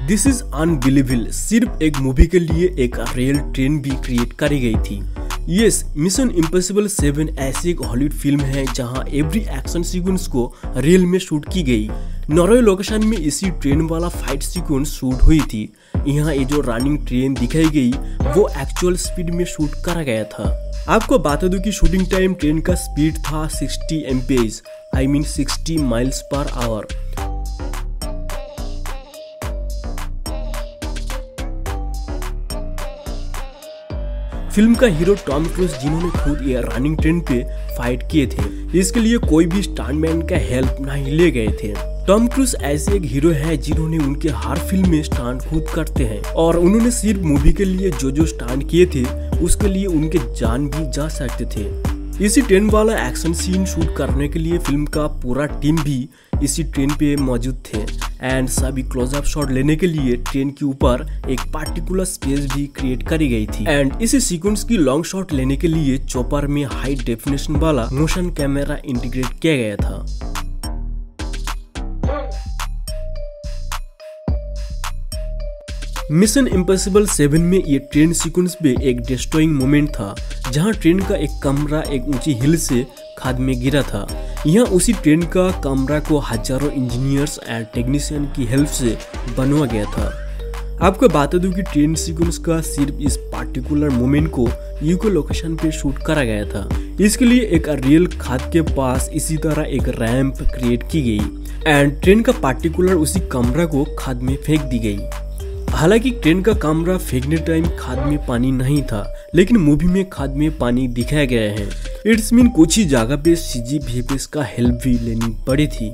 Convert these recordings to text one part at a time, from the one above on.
This is unbelievable. सिर्फ एक movie के लिए एक रियल ट्रेन भी क्रिएट करी गई थी। यस, मिशन इम्पॉसिबल 7 ऐसी एक हॉलीवुड फिल्म है जहां एवरी एक्शन सीक्वेंस को रियल में शूट की गई। नॉर्वे लोकेशन में इसी ट्रेन वाला फाइट सीक्वेंस शूट हुई थी। यहाँ ये जो रनिंग ट्रेन दिखाई गई वो एक्चुअल स्पीड में शूट करा गया था। आपको बता दूं कि शूटिंग टाइम ट्रेन का स्पीड था 60 mph, I mean 60 miles per hour. Film का हीरो टॉम क्रूज, जिन्होंने खुद ये रनिंग ट्रेन पे फाइट किए थे, इसके लिए कोई भी स्टंटमैन का हेल्प नहीं ले गए थे। टॉम क्रूज ऐसे एक हीरो है जिन्होंने उनके हर फिल्म में स्टंट खुद करते हैं और उन्होंने सिर्फ मूवी के लिए जो स्टंट किए थे उसके लिए उनके जान भी जा सकते थे। इसी ट्रेन वाला एक्शन सीन शूट करने के लिए फिल्म का पूरा टीम भी इसी ट्रेन पे मौजूद थे एंड सभी क्लोजअप शॉट लेने के लिए ट्रेन के ऊपर एक पार्टिकुलर स्पेस भी क्रिएट करी गई थी एंड इसी सीक्वेंस की लॉन्ग शॉट लेने के लिए चॉपर में हाई डेफिनेशन वाला मोशन कैमरा इंटीग्रेट किया गया था। मिशन इम्पॉसिबल 7 में ये ट्रेन सीक्वेंस में एक डिस्ट्रॉइंग मोमेंट था जहां ट्रेन का एक कमरा एक ऊंची हिल से खाद में गिरा था। यहाँ उसी ट्रेन का कमरा को हजारों इंजीनियर्स एंड टेक्नीशियन की हेल्प से बनवा गया था। आपको बता दूं कि ट्रेन सीक्वेंस का सिर्फ इस पार्टिकुलर मोमेंट को यूके लोकेशन पे शूट करा गया था। इसके लिए एक रियल खाद के पास इसी तरह एक रैंप क्रिएट की गई एंड ट्रेन का पार्टिकुलर उसी कमरा को खाद में फेंक दी गई। हालांकि ट्रेन का कमरा फेंकने टाइम खाद में पानी नहीं था, लेकिन मूवी में खाद में पानी दिखाया गया है। इट्स मीन कुछ ही जगह पे सीजी वीएफएक्स का हेल्प भी लेनी पड़ी थी।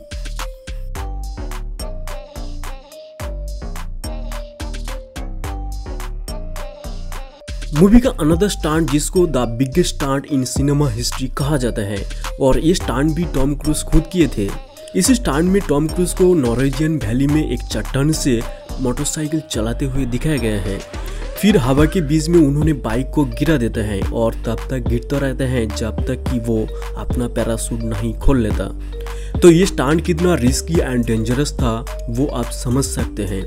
मूवी का अनदर स्टंट जिसको the biggest stunt in cinema history कहा जाता है और ये स्टंट भी टॉम क्रूज खुद किए थे। इस स्टंट में टॉम क्रूज को नॉर्वेजियन वैली में एक चट्टान से मोटरसाइकिल चलाते हुए दिखाया गया है। फिर हवा के बीच में उन्होंने बाइक को गिरा देते हैं और तब तक गिरता रहता है जब तक कि वो अपना पैराशूट नहीं खोल लेता। तो ये स्टंट कितना रिस्की एंड डेंजरस था वो आप समझ सकते हैं।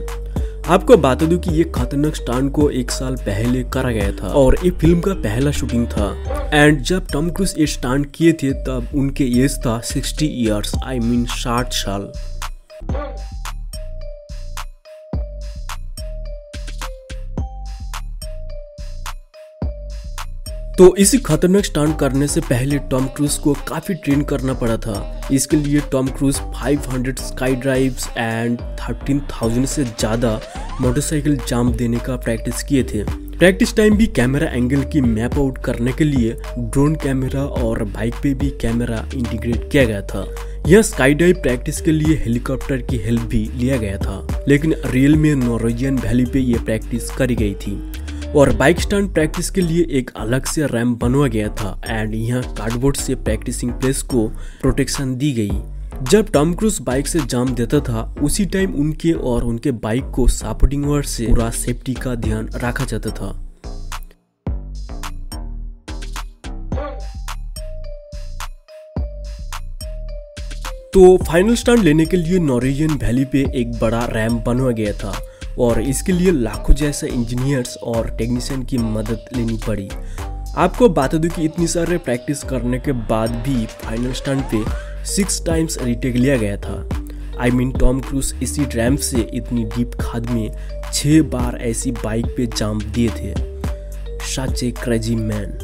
आपको बता दूं कि ये खतरनाक स्टंट को 1 साल पहले करा गया था और ये फिल्म का पहला शूटिंग था एंड जब टॉम क्रूज ये स्टंट किए थे तब उनके एज था 60 ईयर्स, आई मीन 60 साल। तो इसी खतरनाक स्टंट करने से पहले टॉम क्रूज को काफी ट्रेन करना पड़ा था। इसके लिए Tom cruise 500 sky drives and 13,000 से ज्यादा मोटरसाइकिल जंप देने का प्रैक्टिस किए थे। प्रैक्टिस टाइम भी कैमरा एंगल की मैप आउट करने के लिए ड्रोन कैमरा और बाइक पे भी कैमरा इंटीग्रेट किया गया था। यह स्काई डाइव प्रैक्टिस के लिए हेलीकॉप्टर की हेल्प भी लिया गया था, लेकिन रियल में नॉर्वेजियन वैली पे ये प्रैक्टिस करी गई थी और बाइक स्टंट प्रैक्टिस के लिए एक अलग से रैंप बनवा गया था एंड यहाँ कार्डबोर्ड से प्रैक्टिसिंग प्लेस को प्रोटेक्शन दी गई। जब टॉम क्रूज बाइक से जंप देता था उसी टाइम उनके और उनके बाइक को सपोर्टिंग वायर से पूरा सेफ्टी का ध्यान रखा जाता था। तो फाइनल स्टंट लेने के लिए नॉर्वेजियन वैली पे एक बड़ा रैंप बनवा गया था और इसके लिए लाखों जैसे इंजीनियर्स और टेक्नीशियन की मदद लेनी पड़ी। आपको बता दूं कि इतनी सारे प्रैक्टिस करने के बाद भी फाइनल स्टंट पे 6 टाइम्स रीटेक लिया गया था। आई मीन टॉम क्रूज इसी रैंप से इतनी डीप खाद में 6 बार ऐसी बाइक पे जंप दिए थे। सच ए क्रेजी मैन।